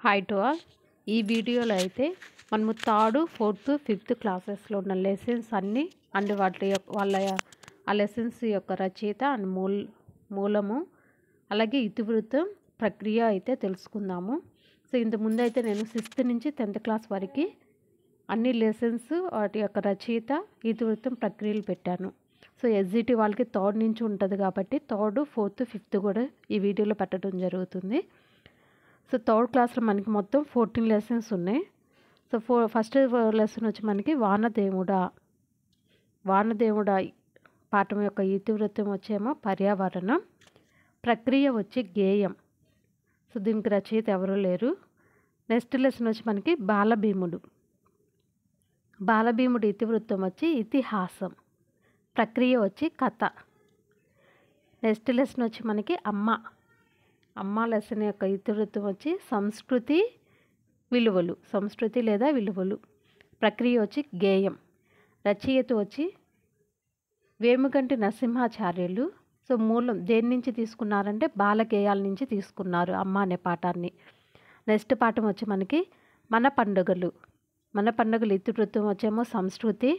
Hi to all. ఈ వీడియోలో అయితే మనము థర్డ్, ఫోర్త్, ఫిఫ్త్ క్లాసెస్లో ఉన్న లెసన్స్ అన్నీ అండ్ వాళ్ళ ఆ లెసన్స్ యొక్క రచయిత అండ్ మూలము అలాగే ఇతివృత్తం ప్రక్రియ అయితే తెలుసుకుందాము. సో ఇంతకుముందు అయితే నేను 6th నుంచి 10th క్లాస్ వరకు అన్ని లెసన్స్ వాటి యొక్క రచయిత ఇతివృత్తం ప్రక్రియలు పెట్టాను. సో ఎస్జిటి వాళ్ళకి థర్డ్ నుంచి ఉంటుంది కాబట్టి థర్డ్, ఫోర్త్, ఫిఫ్త్ కూడా ఈ వీడియోలో పెట్టడం జరుగుతుంది. సో థర్డ్ క్లాస్లో మనకి మొత్తం 14 లెసన్స్ ఉన్నాయి. సో ఫస్ట్ లెసన్ వచ్చి మనకి వానదేవుడా పాఠం యొక్క ఇతివృత్తం వచ్చేమో పర్యావరణం, ప్రక్రియ వచ్చి గేయం. సో దీనికి రచయిత ఎవరు లేరు. నెక్స్ట్ లెసన్ వచ్చి మనకి బాలభీముడు ఇతివృత్తం వచ్చి ఇతిహాసం, ప్రక్రియ వచ్చి కథ. నెక్స్ట్ లెసన్ వచ్చి మనకి అమ్మ లెసన్ యొక్క ఇతివృత్తం వచ్చి సంస్కృతి లేదా విలువలు, ప్రక్రియ వచ్చి గేయం. రచయిత వచ్చి వేముగంటి నరసింహాచార్యులు. సో మూలం దేని నుంచి తీసుకున్నారంటే బాలగేయాల నుంచి తీసుకున్నారు అమ్మ అనే పాఠాన్ని. నెక్స్ట్ పాఠం వచ్చి మనకి మన పండుగలు ఇతివృత్తం వచ్చేమో సంస్కృతి,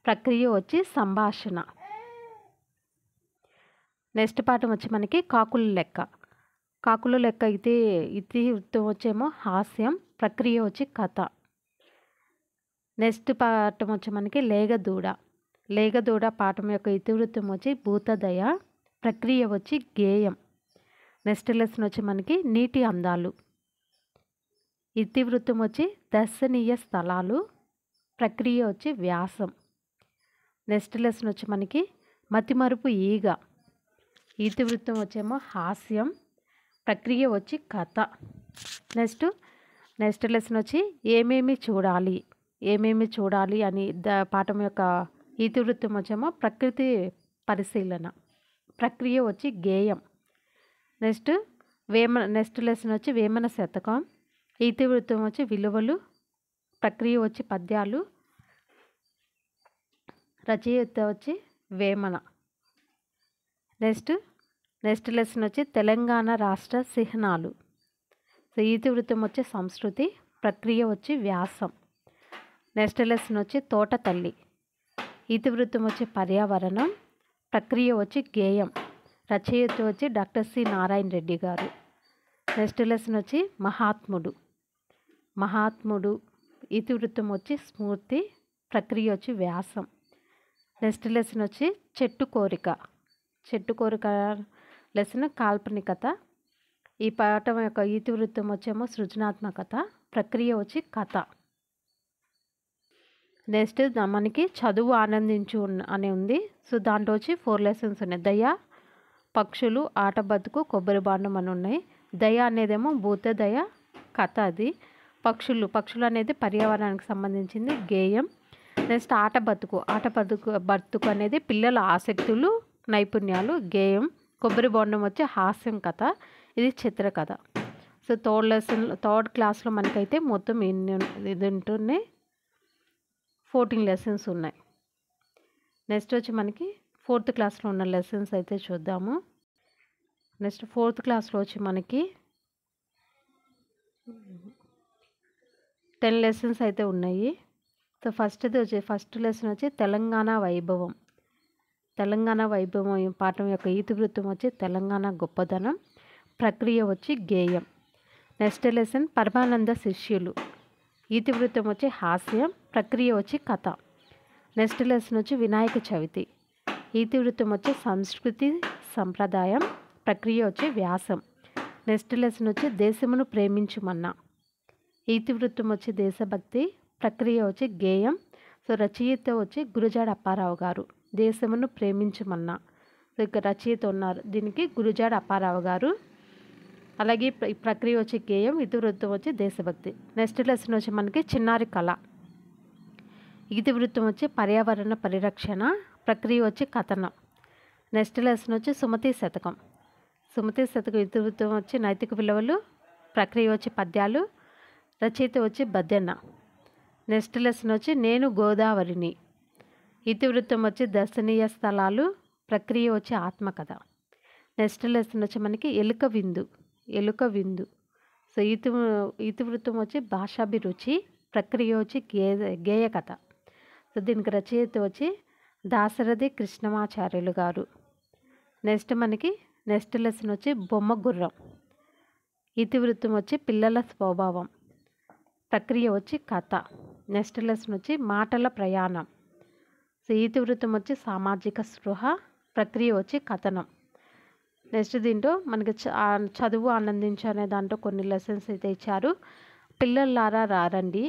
ప్రక్రియ వచ్చి సంభాషణ. నెక్స్ట్ పాఠం వచ్చి మనకి కాకుల లెక్క ఇతివృత్తం వచ్చేమో హాస్యం, ప్రక్రియ వచ్చి కథ. నెక్స్ట్ పాఠం వచ్చి మనకి లేగదూడ పాఠం యొక్క ఇతివృత్తం వచ్చి భూతదయ, ప్రక్రియ వచ్చి గేయం. నెక్స్ట్ లెసన్ వచ్చి మనకి నీటి అందాలు, ఇతివృత్తం వచ్చి దర్శనీయ స్థలాలు, ప్రక్రియ వచ్చి వ్యాసం. నెక్స్ట్ లెసన్ వచ్చి మనకి మతిమరుపు ఈగ, ఇతివృత్తం వచ్చేమో హాస్యం, ప్రక్రియ వచ్చి కథ. నెక్స్ట్ లెసన్ వచ్చి ఏమేమి చూడాలి అని పాఠం యొక్క ఇతివృత్తం వచ్చేమో ప్రకృతి పరిశీలన, ప్రక్రియ వచ్చి గేయం. నెక్స్ట్ లెసన్ వచ్చి వేమన శతకం, ఇతివృత్తం వచ్చి విలువలు, ప్రక్రియ వచ్చి పద్యాలు, రచయిత వచ్చి వేమన. నెక్స్ట్ లెసన్ వచ్చి తెలంగాణ రాష్ట్ర చిహ్నాలు. సో ఇతివృత్తం వచ్చి సంస్కృతి, ప్రక్రియ వచ్చి వ్యాసం. నెక్స్ట్ లెసన్ వచ్చి తోటతల్లి, ఇతివృత్తం వచ్చి పర్యావరణం, ప్రక్రియ వచ్చి గేయం. రచయిత వచ్చి డాక్టర్ సి నారాయణ రెడ్డి గారు. నెక్స్ట్ లెసన్ వచ్చి మహాత్ముడు, ఇతివృత్తం వచ్చి స్ఫూర్తి, ప్రక్రియ వచ్చి వ్యాసం. నెక్స్ట్ లెసన్ వచ్చి చెట్టు కోరిక లెసన్ కాల్పనికత, ఈ పాఠం యొక్క ఇతివృత్తం వచ్చేమో సృజనాత్మకత, ప్రక్రియ వచ్చి కథ. నెక్స్ట్ మనకి చదువు ఆనందించు అని ఉంది. సో దాంట్లో వచ్చి 4 లెసన్స్ ఉన్నాయి. దయ, పక్షులు, ఆట బతుకు, కొబ్బరి బాండం అని ఉన్నాయి. దయ అనేదేమో భూతదయ కథ, అది. పక్షులు అనేది పర్యావరణానికి సంబంధించింది, గేయం. నెక్స్ట్ ఆట బతుకు అనేది పిల్లల ఆసక్తులు, నైపుణ్యాలు, గేయం. కొబ్బరి బొండం వచ్చి హాస్యం కథ, ఇది చిత్రకథ. సో థర్డ్ క్లాస్లో మనకైతే మొత్తం ఇది ఉంటున్నాయి, 14 లెసన్స్ ఉన్నాయి. నెక్స్ట్ వచ్చి మనకి 4th క్లాస్లో ఉన్న లెసన్స్ అయితే చూద్దాము. నెక్స్ట్ 4th క్లాస్లో వచ్చి మనకి 10 లెసన్స్ అయితే ఉన్నాయి. సో ఫస్ట్ లెసన్ వచ్చి తెలంగాణ వైభవం పాఠం యొక్క ఇతివృత్తం వచ్చి తెలంగాణ గొప్పదనం, ప్రక్రియ వచ్చి గేయం. నెక్స్ట్ లెసన్ పరమానంద శిష్యులు, ఇతివృత్తం వచ్చి హాస్యం, ప్రక్రియ వచ్చి కథ. నెక్స్ట్ లెసన్ వచ్చి వినాయక చవితి, ఇతివృత్తం వచ్చి సంస్కృతి సంప్రదాయం, ప్రక్రియ వచ్చి వ్యాసం. నెక్స్ట్ లెసన్ వచ్చి దేశమును ప్రేమించుమన్నా, ఇతివృత్తం వచ్చి దేశభక్తి, ప్రక్రియ వచ్చి గేయం. సో రచయిత వచ్చి గురజాడ అప్పారావు గారు, దేశమును ప్రేమించమన్నా. సో ఇక్కడ రచయిత ఉన్నారు, దీనికి గురజాడ అప్పారావు గారు. అలాగే ప్రక్రియ వచ్చి గేయం, ఇతివృత్తం వచ్చి దేశభక్తి. నెక్స్ట్ లెసన్ వచ్చి మనకి చిన్నారి కళ, ఇతివృత్తం వచ్చి పర్యావరణ పరిరక్షణ, ప్రక్రియ వచ్చి కథనం. నెక్స్ట్ లెసన్ వచ్చి సుమతి శతకం ఇతివృత్తం వచ్చి నైతిక విలువలు, ప్రక్రియ వచ్చి పద్యాలు, రచయిత వచ్చి బద్దెన్న. నెక్స్ట్ లెసన్ వచ్చి నేను గోదావరిని, ఇతివృత్తం వచ్చి దర్శనీయ స్థలాలు, ప్రక్రియ వచ్చి ఆత్మకథ. నెక్స్ట్ లెసన్ వచ్చి మనకి ఎలుక విందు, సో ఇతివృత్తం వచ్చి భాషాభిరుచి, ప్రక్రియ వచ్చి గేయ కథ. సో దీనికి రచయిత వచ్చి దాశరథి కృష్ణమాచార్యులు గారు. నెక్స్ట్ లెసన్ వచ్చి బొమ్మ గుర్రం. ఇతివృత్తం వచ్చి పిల్లల స్వభావం, ప్రక్రియ వచ్చి కథ. నెక్స్ట్ లెసన్ వచ్చి మాటల ప్రయాణం. సో ఇతివృత్తం వచ్చి సామాజిక స్పృహ, ప్రక్రియ వచ్చి కథనం. నెక్స్ట్ దీంట్లో మనకి చదువు ఆనందించు అనే దాంట్లో కొన్ని లెసన్స్ అయితే ఇచ్చారు. పిల్లలారా రారండి.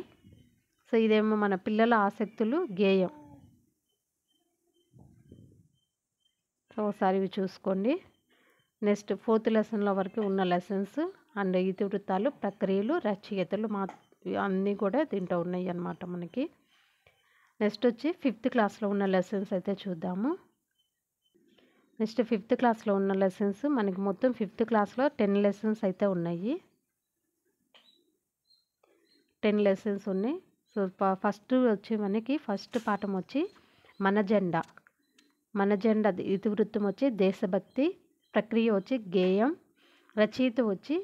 సో ఇదేమో మన పిల్లల ఆసక్తులు గేయం. సో ఒకసారి ఇవి చూసుకోండి. నెక్స్ట్ 4th లెసన్లో వరకు ఉన్న లెసన్స్ అండ్ ఇతివృత్తాలు, ప్రక్రియలు, రచయితలు అన్నీ కూడా దీంట్లో ఉన్నాయి అన్నమాట మనకి. నెక్స్ట్ వచ్చి 5th క్లాస్లో ఉన్న లెసన్స్ అయితే చూద్దాము. నెక్స్ట్ 5th క్లాస్లో ఉన్న లెసన్స్ మనకి మొత్తం 5th క్లాస్లో 10 లెసన్స్ అయితే ఉన్నాయి. 10 లెసన్స్ ఉన్నాయి. సో ఫస్ట్ వచ్చి మనకి ఫస్ట్ పాఠం వచ్చి మన జెండా. మన జెండా ఇతివృత్తం వచ్చి దేశభక్తి, ప్రక్రియ వచ్చి గేయం, రచయిత వచ్చి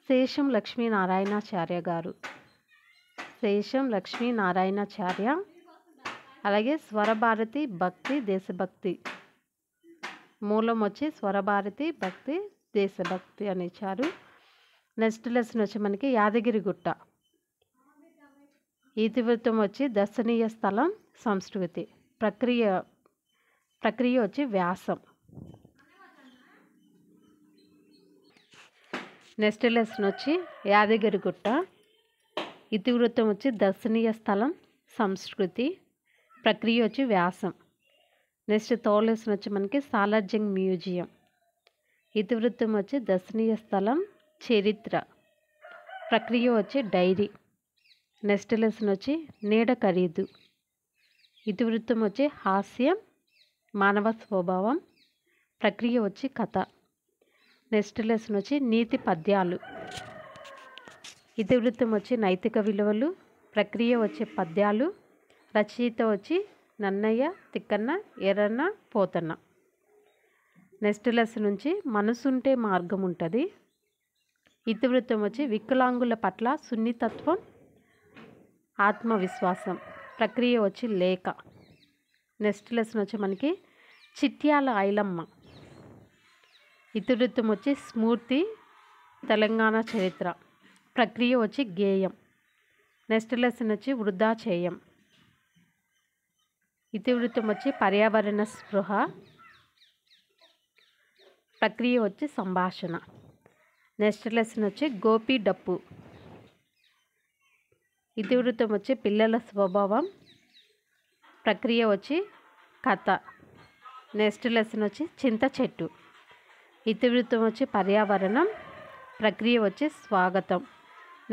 శేషం లక్ష్మీనారాయణాచార్య గారు. శేషం లక్ష్మీనారాయణాచార్య. అలాగే స్వరభారతి భక్తి దేశభక్తి. మూలం వచ్చి స్వరభారతి భక్తి దేశభక్తి అని ఇచ్చారు. నెక్స్ట్ లెసన్ వచ్చి మనకి యాదగిరిగుట్ట. ఇతివృత్తం వచ్చి దర్శనీయ స్థలం సంస్కృతి, ప్రక్రియ వచ్చి వ్యాసం. నెక్స్ట్ లెసన్ వచ్చి యాదగిరిగుట్ట. ఇతివృత్తం వచ్చి దర్శనీయ స్థలం సంస్కృతి, ప్రక్రియ వచ్చి వ్యాసం. నెక్స్ట్ 3rd లెసన్ వచ్చి మనకి సాలార్జంగ్ మ్యూజియం. ఇతివృత్తం వచ్చి దర్శనీయ స్థలం చరిత్ర, ప్రక్రియ వచ్చి డైరీ. నెక్స్ట్ లెసన్ వచ్చి నీడ ఖరీదు. ఇతివృత్తం వచ్చి హాస్యం, మానవ స్వభావం, ప్రక్రియ వచ్చి కథ. నెక్స్ట్ లెసన్ వచ్చి నీతి పద్యాలు. ఇతివృత్తం వచ్చి నైతిక విలువలు, ప్రక్రియ వచ్చి పద్యాలు, రచయిత వచ్చి నన్నయ్య, తిక్కన్న, ఎర్రన్న, పోతన్న. నెక్స్ట్ లెసన్ నుంచి మనసుంటే మార్గం ఉంటుంది. ఇతివృత్తం వచ్చి వికలాంగుల పట్ల సున్నితత్వం, ఆత్మవిశ్వాసం, ప్రక్రియ వచ్చి లేఖ. నెక్స్ట్ లెసన్ వచ్చి మనకి చిట్యాల ఐలమ్మ. ఇతివృత్తం వచ్చి స్మృతి, తెలంగాణ చరిత్ర, ప్రక్రియ వచ్చి గేయం. నెక్స్ట్ లెసన్ వచ్చి వృద్ధాచేయం. ఇతివృత్తం వచ్చి పర్యావరణ స్పృహ, ప్రక్రియ వచ్చి సంభాషణ. నెక్స్ట్ లెసన్ వచ్చి గోపి డప్పు. ఇతివృత్తం వచ్చి పిల్లల స్వభావం, ప్రక్రియ వచ్చి కథ. నెక్స్ట్ లెసన్ వచ్చి చింత చెట్టు. ఇతివృత్తం వచ్చి పర్యావరణం, ప్రక్రియ వచ్చి స్వాగతం.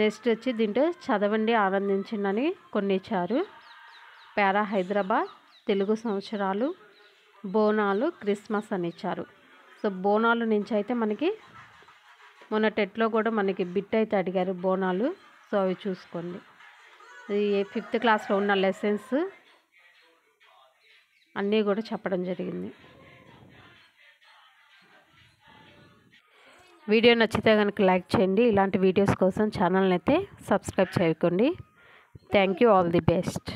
నెక్స్ట్ వచ్చి దీంట్లో చదవండి ఆనందించండి కొన్ని ఇచ్చారు. పారా హైదరాబాద్, తెలుగు సంవత్సరాలు, బోనాలు, క్రిస్మస్ అని ఇచ్చారు. సో బోనాలు నుంచి అయితే మనకి మొన్న టెట్లో కూడా మనకి బిట్ అయితే అడిగారు బోనాలు. సో అవి చూసుకోండి. ఈ 5th క్లాస్లో ఉన్న లెసన్స్ అన్నీ కూడా చెప్పడం జరిగింది. వీడియో నచ్చితే కనుక లైక్ చేయండి. ఇలాంటి వీడియోస్ కోసం ఛానల్ని అయితే సబ్స్క్రైబ్ చేయకండి. Thank you. All the best.